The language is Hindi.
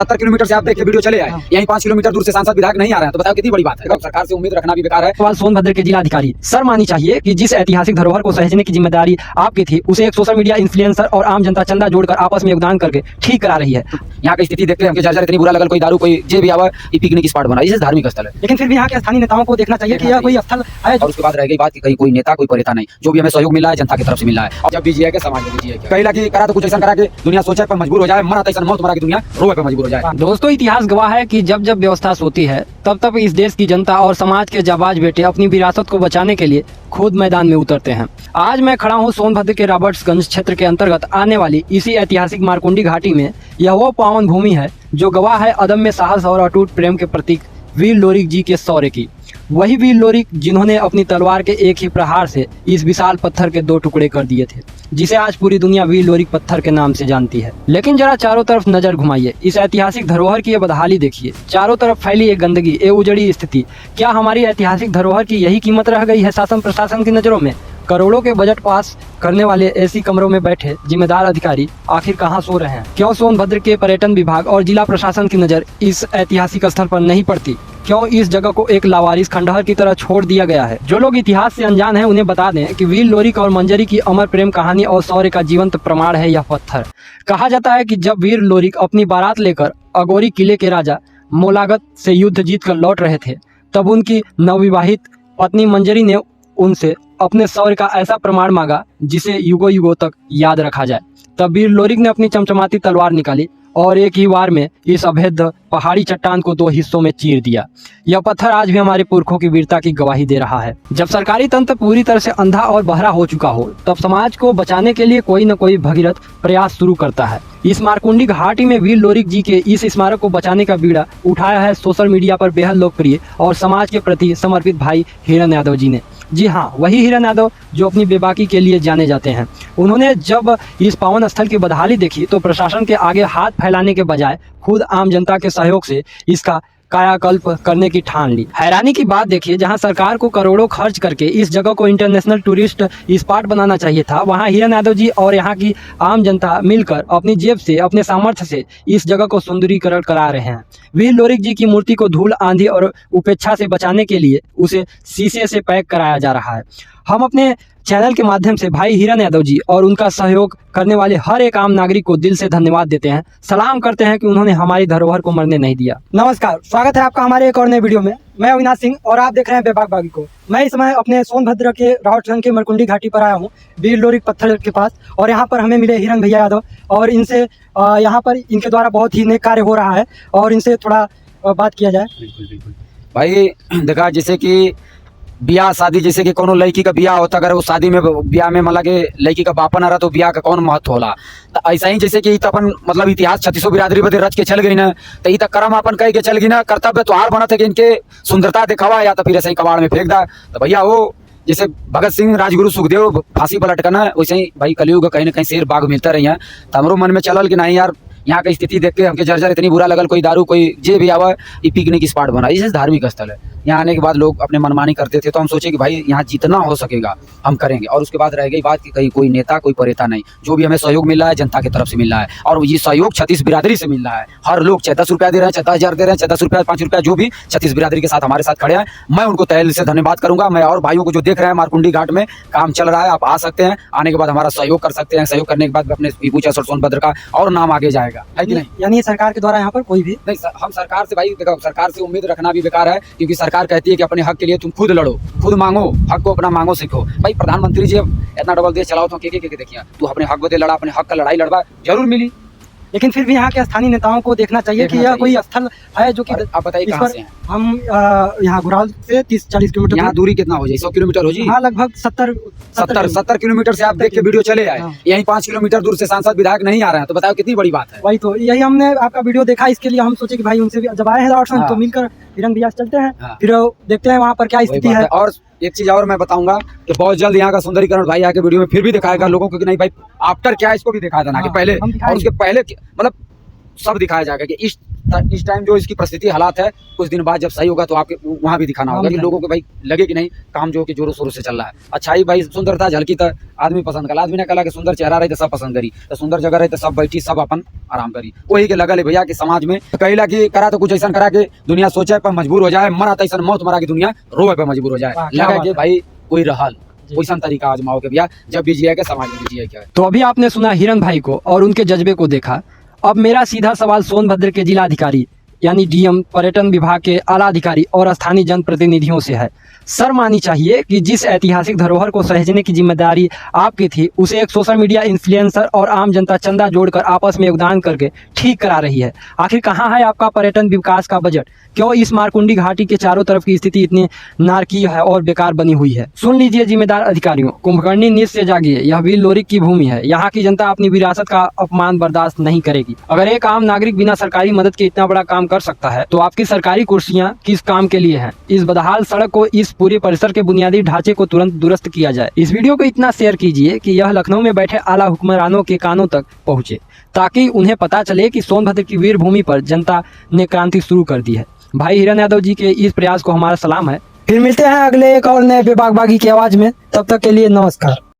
70 किलोमीटर से आप देखिए वीडियो चले आए, यहीं 5 किलोमीटर दूर से सांसद विधायक नहीं आ रहे हैं, तो बताओ कितनी बड़ी बात है। सरकार से उम्मीद रखना भी बेकार है। सवाल सोनभद्र के जिलाधिकारी सर मानी चाहिए कि जिस ऐतिहासिक धरोहर को सहेजने की जिम्मेदारी आपकी थी, उसे एक सोशल मीडिया इन्फ्लुएंसर और आम जनता चंदा जोड़कर आपस में योगदान करके ठीक करा रही है। यहाँ की स्थिति देखते हैं हमके जर्जर इतनी बुरा लगल, कोई दारू कोई जे भी आवा ये पिकनिक स्पॉट बना, ये धार्मिक स्थल है। लेकिन फिर भी यहाँ के स्थानीय नेताओं को देखना चाहिए कि यह कोई स्थल है। और उसके बाद रह गई बात कि कहीं कोई नेता कोई परेता नहीं, जो भी हमें सहयोग मिला है जनता की तरफ से मिला है। और जब भी जिया के समाज में जिया कहीं लगी करा तो कुछ ऐसा करा के दुनिया सोचे पर मजबूर हो जाए, मरा तैसा मौत मरा की दुनिया रोए पर मजबूर हो जाए। दोस्तों, इतिहास गवाह है कि जब जब व्यवस्था सोती है तब तब इस देश की जनता और समाज के जाबाज बेटे अपनी विरासत को बचाने के लिए खुद मैदान में उतरते हैं। आज मैं खड़ा हूं सोनभद्र के रॉबर्ट्सगंज क्षेत्र के अंतर्गत आने वाली इसी ऐतिहासिक मारकुंडी घाटी में। यह वो पावन भूमि है जो गवाह है अदम्य साहस और अटूट प्रेम के प्रतीक वीर लोरिक जी के शौर्य की। वही वीर लोरिक जिन्होंने अपनी तलवार के एक ही प्रहार से इस विशाल पत्थर के 2 टुकड़े कर दिए थे, जिसे आज पूरी दुनिया वीर लोरिक पत्थर के नाम से जानती है। लेकिन जरा चारों तरफ नजर घुमाइए, इस ऐतिहासिक धरोहर की ये बदहाली देखिए। चारों तरफ फैली एक गंदगी, एक उजड़ी स्थिति। क्या हमारी ऐतिहासिक धरोहर की यही कीमत रह गई है शासन प्रशासन की नजरों में? करोड़ों के बजट पास करने वाले ऐसी कमरों में बैठे जिम्मेदार अधिकारी आखिर कहां सो रहे हैं? क्यों सोनभद्र के पर्यटन विभाग और जिला प्रशासन की नजर इस ऐतिहासिक स्थल पर नहीं पड़ती? क्यों इस जगह को एक लावारिस खंडहर की तरह छोड़ दिया गया है? जो लोग इतिहास से अनजान हैं उन्हें बता दें कि वीर लोरिक और मंजरी की अमर प्रेम कहानी और शौर्य का जीवंत प्रमाण है यह पत्थर। कहा जाता है कि जब वीर लोरिक अपनी बारात लेकर अगोरी किले के राजा मोलागत से युद्ध जीत कर लौट रहे थे, तब उनकी नवविवाहित पत्नी मंजरी ने उनसे अपने शौर्य का ऐसा प्रमाण मांगा जिसे युगों युगों तक याद रखा जाए। तब वीर लोरिक ने अपनी चमचमाती तलवार निकाली और एक ही वार में इस अभेद्य पहाड़ी चट्टान को 2 हिस्सों में चीर दिया। यह पत्थर आज भी हमारे पुरखों की वीरता की गवाही दे रहा है। जब सरकारी तंत्र पूरी तरह से अंधा और बहरा हो चुका हो, तब समाज को बचाने के लिए कोई न कोई भगीरथ प्रयास शुरू करता है। इस मारकुंडी घाटी में वीर लोरिक जी के इस स्मारक को बचाने का बीड़ा उठाया है सोशल मीडिया पर बेहद लोकप्रिय और समाज के प्रति समर्पित भाई हिरन यादव जी ने। जी हाँ, वही हिरन यादव जो अपनी बेबाकी के लिए जाने जाते हैं। उन्होंने जब इस पावन स्थल की बदहाली देखी तो प्रशासन के आगे हाथ फैलाने के बजाय खुद आम जनता के सहयोग से इसका कायाकल्प करने की ठान ली। हैरानी की बात देखिए, जहां सरकार को करोड़ों खर्च करके इस जगह को इंटरनेशनल टूरिस्ट स्पॉट बनाना चाहिए था, वहां हिरन यादव जी और यहां की आम जनता मिलकर अपनी जेब से अपने सामर्थ्य से इस जगह को सुंदरीकरण करा रहे हैं। वीर लोरिक जी की मूर्ति को धूल आंधी और उपेक्षा से बचाने के लिए उसे शीशे से पैक कराया जा रहा है। हम अपने चैनल के माध्यम से भाई हिरन यादव जी और उनका सहयोग करने वाले हर एक आम नागरिक को दिल से धन्यवाद देते हैं। सलाम करते हैं कि उन्होंने हमारी धरोहर को मरने नहीं दिया। नमस्कार, स्वागत है आपका हमारे एक और नए वीडियो में। मैं अविनाश सिंह और आप देख रहे हैं बेबाक बागी को। मैं इस समय अपने सोनभद्र के रॉबर्ट्सगंज के मारकुंडी घाटी पर आया हूँ, वीर लोरिक पत्थर के पास। और यहाँ पर हमें मिले हिरन भैया यादव और इनसे यहाँ पर इनके द्वारा बहुत ही नेक कार्य हो रहा है और इनसे थोड़ा बात किया जाए। बिल्कुल भाई, देखा जैसे कि ब्याह शादी, जैसे कि कोनो लड़की का ब्याह होता, अगर वो शादी में ब्याह में मतलब कि लड़की का बापन आ रहा तो ब्याह का कौन महत्व होला। तो ऐसा ही जैसे कि अपन मतलब इतिहास 36 बिरादरी बदे रच के चल गई ना, तो ये कर्म अपन कह के चल गई ना, कर्तव्य त्योहार बना था कि इनके सुंदरता दिखावा या तो फिर ऐसे ही कबाड़ में फेंक दा। तो भैया वो जैसे भगत सिंह, राजगुरु, सुखदेव फांसी पर लटकना, वैसे ही भाई कलयुग कहीं ना कहीं शेर बाघ मिलता रही है। तो हमरो मन में चलल कि नहीं यार, यहाँ की स्थिति देख के हमके जर्जर इतनी बुरा लगल, कोई दारू कोई जे भी आवा ये पिकनिक स्पॉट बना, इसे धार्मिक स्थल है। यहाँ आने के बाद लोग अपने मनमानी करते थे, तो हम सोचे कि भाई यहाँ जितना हो सकेगा हम करेंगे। और उसके बाद रह गई बात कि कहीं कोई नेता कोई परेता नहीं, जो भी हमें सहयोग मिल रहा है जनता की तरफ से मिल रहा है। और ये सहयोग 36 बिरादरी से मिल रहा है। हर लोग चाहे 10 रुपया दे रहे हैं, चाहे 10,000 दे रहे हैं, चाहे 10 रुपया 5 रुपया, जो भी 36 बिरादरी के साथ हमारे साथ खड़े हैं, मैं उनको तहे दिल से धन्यवाद करूंगा। मैं और भाइयों को जो देख रहे हैं मारकुंडी घाट में काम चल रहा है, आप आ सकते हैं, आने के बाद हमारा सहयोग कर सकते हैं। सहयोग करने के बाद अपने विभूचर सोनभद्र का और नाम आगे जाएगा, है कि नहीं? यानी सरकार के द्वारा यहाँ पर कोई भी नहीं, हम सरकार से भाई देखो, सरकार से उम्मीद रखना भी बेकार है, क्योंकि सरकार कहती है कि अपने हक के लिए तुम खुद लड़ो, खुद मांगो, हक को अपना मांगो सीखो। भाई प्रधानमंत्री जी इतना डबल देश चलाओ तो के देखिए, तू अपने हक बदे लड़ा, अपने हक का लड़ाई लड़वा, जरूर मिली। लेकिन फिर भी यहाँ के स्थानीय नेताओं को देखना चाहिए कि यह कोई स्थल है जो कि आप बताइए कहाँ से हैं? हम यहाँ गुराल से 30-40 किलोमीटर। यहाँ दूरी कितना हो जाए? 100 किलोमीटर हो जाए? हाँ, लगभग 70 किलोमीटर से आप देख के वीडियो चले आए, यहीं 5 किलोमीटर दूर से सांसद विधायक नहीं आ रहे हैं, तो बताओ कितनी बड़ी बात है। वही तो, यही हमने आपका वीडियो देखा, इसके लिए हम सोचे कि भाई उनसे भी जब आए हैं रॉबर्ट्सगंज तो मिलकर हिरन भैया चलते हैं, फिर देखते हैं वहाँ पर क्या स्थिति है। और एक चीज और मैं बताऊंगा कि बहुत जल्द यहाँ का सुंदरीकरण भाई आके वीडियो में फिर भी दिखाएगा लोगों को कि नहीं भाई आफ्टर क्या है इसको भी दिखाया था ना, कि पहले और उसके पहले मतलब सब दिखाया जाएगा कि इस तो इस टाइम जो इसकी परिस्थिति हालात है, कुछ दिन बाद जब सही होगा तो आपके वहाँ भी दिखाना होगा कि लोगों को भाई लगे कि नहीं काम जो कि जोरों शोरों से चल रहा है। अच्छाई भाई सुंदरता झलकी तो आदमी पसंद कला, आदमी ने कला कि सुंदर चेहरा रहे तो सब पसंद करी, तो सुंदर जगह रहे तो सब बैठी सब अपन आराम करी। वही के लगल है भैया कि समाज में कहला कि करा तो कुछ ऐसा करा के दुनिया सोचे पर मजबूर हो जाए, मरा तो ऐसा मौत मरा के दुनिया रोए पर मजबूर हो जाए। लगा कि भाई कोई रहल वैसा तरीका आजमाओ के भैया, जब भी जिया के समाज में जिया क्या। तो अभी आपने सुना हिरन भाई को और उनके जज्बे को देखा। अब मेरा सीधा सवाल सोनभद्र के जिलाधिकारी यानी डीएम, पर्यटन विभाग के आला अधिकारी और स्थानीय जनप्रतिनिधियों से है। सर मानी चाहिए कि जिस ऐतिहासिक धरोहर को सहेजने की जिम्मेदारी आपकी थी, उसे एक सोशल मीडिया इन्फ्लुएंसर और आम जनता चंदा जोड़कर आपस में योगदान करके ठीक करा रही है। आखिर कहाँ है आपका पर्यटन विकास का बजट? क्यों इस मारकुंडी घाटी के चारों तरफ की स्थिति इतनी नारकीय है और बेकार बनी हुई है? सुन लीजिए जिम्मेदार अधिकारियों, कुंभकर्णी नींद से जागिए, यह वीर लोरिक की भूमि है। यहाँ की जनता अपनी विरासत का अपमान बर्दाश्त नहीं करेगी। अगर एक आम नागरिक बिना सरकारी मदद के इतना बड़ा काम कर सकता है, तो आपकी सरकारी कुर्सियां किस काम के लिए हैं? इस बदहाल सड़क को, इस पूरे परिसर के बुनियादी ढांचे को तुरंत दुरुस्त किया जाए। इस वीडियो को इतना शेयर कीजिए कि यह लखनऊ में बैठे आला हुक्मरानों के कानों तक पहुंचे, ताकि उन्हें पता चले कि सोनभद्र की वीर भूमि पर जनता ने क्रांति शुरू कर दी है। भाई हिरन यादव जी के इस प्रयास को हमारा सलाम है। फिर मिलते हैं अगले एक और नए बेबाक बागी की आवाज में। तब तक के लिए नमस्कार।